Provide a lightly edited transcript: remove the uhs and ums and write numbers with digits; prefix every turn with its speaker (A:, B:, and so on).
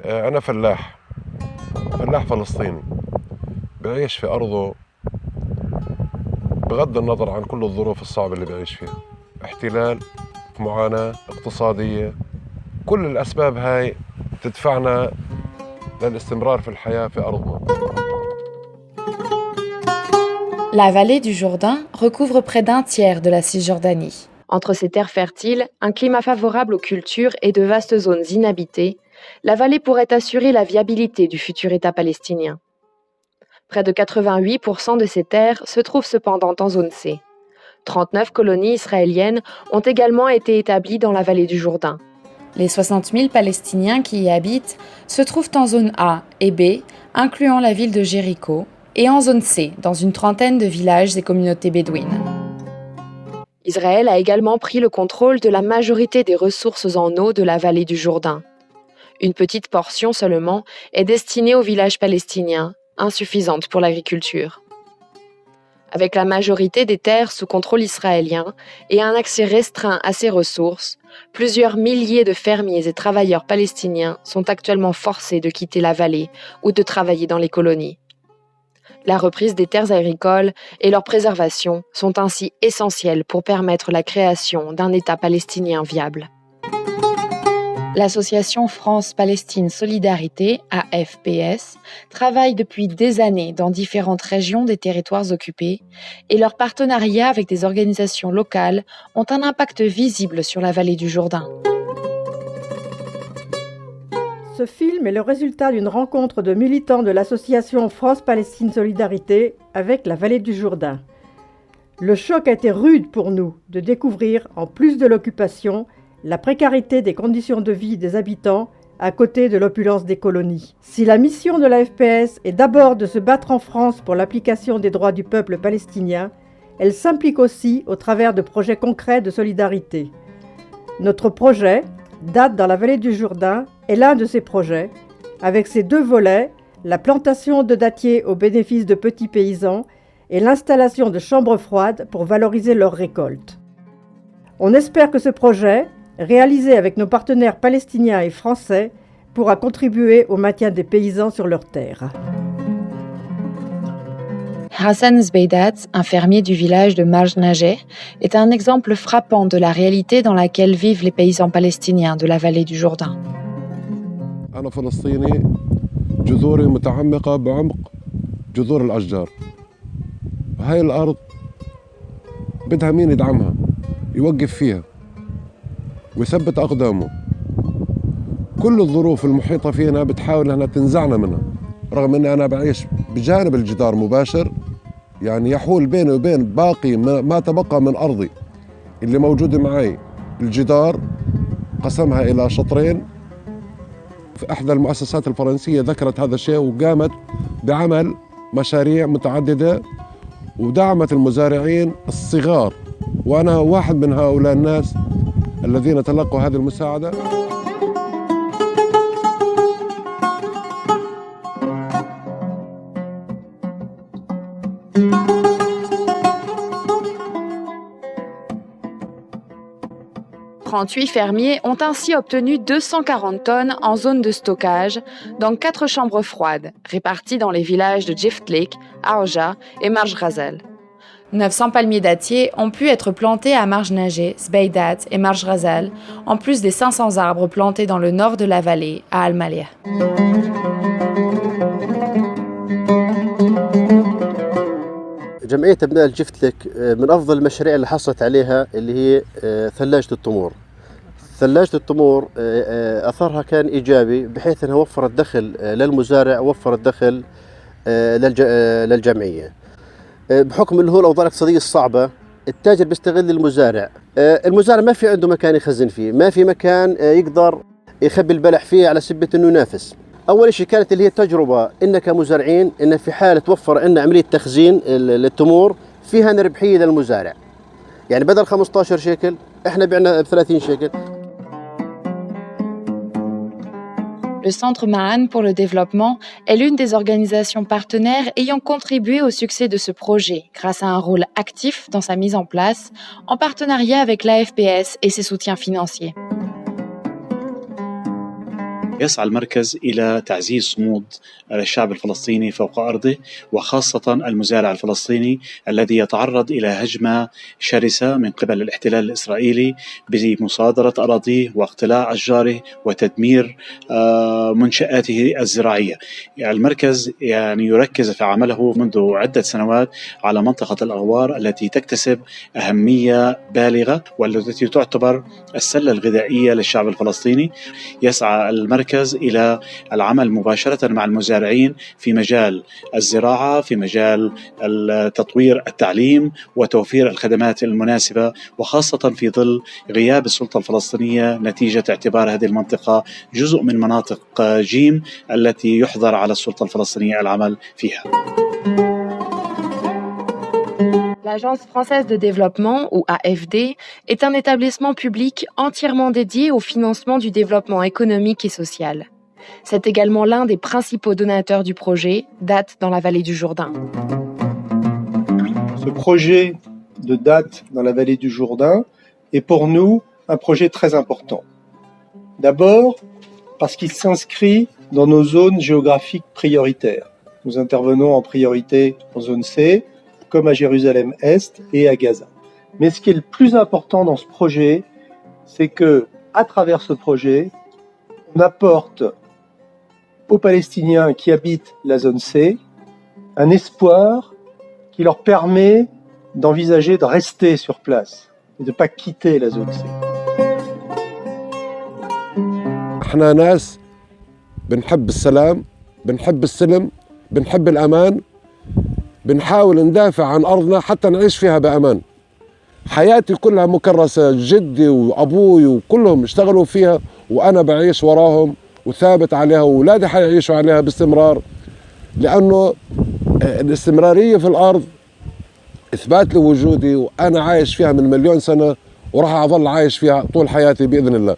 A: أنا فلاح فلسطيني بعيش في أرضه بغض النظر عن كل الظروف الصعبة اللي بعيش فيها، احتلال، معاناة اقتصادية، كل الأسباب هاي تدفعنا للاستمرار في الحياة في أرضنا.
B: La vallée du Jourdain recouvre près d'un tiers de la Cisjordanie. Entre ses terres fertiles, un climat favorable aux cultures et de vastes zones inhabitées, la vallée pourrait assurer la viabilité du futur État palestinien. Près de 88% de ces terres se trouvent cependant en zone C. 39 colonies israéliennes ont également été établies dans la vallée du Jourdain. Les 60 000 Palestiniens qui y habitent se trouvent en zone A et B, incluant la ville de Jéricho, et en zone C, dans une trentaine de villages et communautés bédouines. Israël a également pris le contrôle de la majorité des ressources en eau de la vallée du Jourdain. Une petite portion seulement est destinée aux villages palestiniens, insuffisante pour l'agriculture. Avec la majorité des terres sous contrôle israélien et un accès restreint à ces ressources, plusieurs milliers de fermiers et travailleurs palestiniens sont actuellement forcés de quitter la vallée ou de travailler dans les colonies. La reprise des terres agricoles et leur préservation sont ainsi essentielles pour permettre la création d'un État palestinien viable. L'association France-Palestine Solidarité, AFPS, travaille depuis des années dans différentes régions des territoires occupés et leurs partenariats avec des organisations locales ont un impact visible sur la vallée du Jourdain.
C: Ce film est le résultat d'une rencontre de militants de l'association France-Palestine Solidarité avec la vallée du Jourdain. Le choc a été rude pour nous de découvrir, en plus de l'occupation, la précarité des conditions de vie des habitants à côté de l'opulence des colonies. Si la mission de la FPS est d'abord de se battre en France pour l'application des droits du peuple palestinien, elle s'implique aussi au travers de projets concrets de solidarité. Notre projet, Date dans la vallée du Jourdain, est l'un de ces projets, avec ses deux volets, la plantation de dattiers au bénéfice de petits paysans et l'installation de chambres froides pour valoriser leurs récoltes. On espère que ce projet, réalisé avec nos partenaires palestiniens et français, pourra contribuer au maintien des paysans sur leurs terres.
B: Hassan Zbeidat, un fermier du village de Marj Najeh, est un exemple frappant de la réalité dans laquelle vivent les paysans palestiniens de la vallée du Jourdain.
A: أنا فلسطيني جذوري متعمقة بعمق جذور الأشجار. هاي الأرض بدها مين يدعمها يوقف فيها ويثبت أقدامه. كل الظروف المحيطة فينا بتحاول أنها تنزعنا منها، رغم أني أنا بعيش بجانب الجدار مباشر، يعني يحول بيني وبين باقي ما تبقى من أرضي اللي موجودة معي. الجدار قسمها إلى شطرين. في إحدى المؤسسات الفرنسية ذكرت هذا الشيء وقامت بعمل مشاريع متعددة ودعمت المزارعين الصغار، وأنا واحد من هؤلاء الناس الذين تلقوا هذه المساعدة.
B: Trente-huit fermiers ont ainsi obtenu 240 tonnes en zone de stockage dans 4 chambres froides réparties dans les villages de Jiftlik, Arja et Marj Ghazal. 900 palmiers dattiers ont pu être plantés à Marj Najeh, Zbeidat et Marj Ghazal, en plus des 500 arbres plantés dans le nord de la vallée, à Al-Malia.
D: جمعية أبناء الجفتلك من أفضل المشاريع اللي حصلت عليها اللي هي ثلاجة التمور. ثلاجة التمور أثرها كان إيجابي بحيث أنها وفرت دخل للمزارع ووفرت دخل للجمعية. بحكم اللي هو الأوضاع الاقتصادية الصعبة التاجر بيستغل المزارع. المزارع ما في عنده مكان يخزن فيه، ما في مكان يقدر يخبي البلح فيه على سبة أنه ينافس. أول شيء كانت اللي هي التجربة إن كمزارعين إن في حالة توفر إن عملية تخزين للتمور فيها ربحية للمزارع. يعني بدل 15 شيكل إحنا بعنا ب 30 شيكل.
B: Le Centre Mahan pour le développement est l'une des organisations partenaires ayant contribué au succès de ce projet grâce à un rôle actif dans sa mise en place, en partenariat avec l'AFPS et ses soutiens financiers.
E: يسعى المركز إلى تعزيز صمود الشعب الفلسطيني فوق أرضه، وخاصة المزارع الفلسطيني الذي يتعرض إلى هجمة شرسة من قبل الاحتلال الإسرائيلي بمصادرة أراضيه واقتلاع أشجاره وتدمير منشآته الزراعية. المركز يركز في عمله منذ عدة سنوات على منطقة الأغوار التي تكتسب أهمية بالغة والتي تعتبر السلة الغذائية للشعب الفلسطيني. يسعى المركز إلى العمل مباشرة مع المزارعين في مجال الزراعة، في مجال تطوير التعليم وتوفير الخدمات المناسبة، وخاصة في ظل غياب السلطة الفلسطينية نتيجة اعتبار هذه المنطقة جزء من مناطق جيم التي يحظر على السلطة الفلسطينية العمل فيها.
B: L'Agence française de développement, ou AFD, est un établissement public entièrement dédié au financement du développement économique et social. C'est également l'un des principaux donateurs du projet, DAT dans la vallée du Jourdain.
F: Ce projet de DAT dans la vallée du Jourdain est pour nous un projet très important. D'abord, parce qu'il s'inscrit dans nos zones géographiques prioritaires. Nous intervenons en priorité en zone C, comme à Jérusalem-Est et à Gaza. Mais ce qui est le plus important dans ce projet, c'est que, à travers ce projet, on apporte aux Palestiniens qui habitent la zone C un espoir qui leur permet d'envisager de rester sur place et de ne pas quitter la zone C.
A: احنا ناس بنحب السلام، بنحب السلم، بنحب الأمان، بنحاول ندافع عن أرضنا حتى نعيش فيها بأمان. حياتي كلها مكرسة، جدي وأبوي وكلهم اشتغلوا فيها وأنا بعيش وراهم وثابت عليها، وأولادي حيعيشوا عليها باستمرار، لأنه الاستمرارية في الأرض إثبات لوجودي، وأنا عايش فيها من 1,000,000 سنة وراح أظل عايش فيها طول حياتي بإذن الله.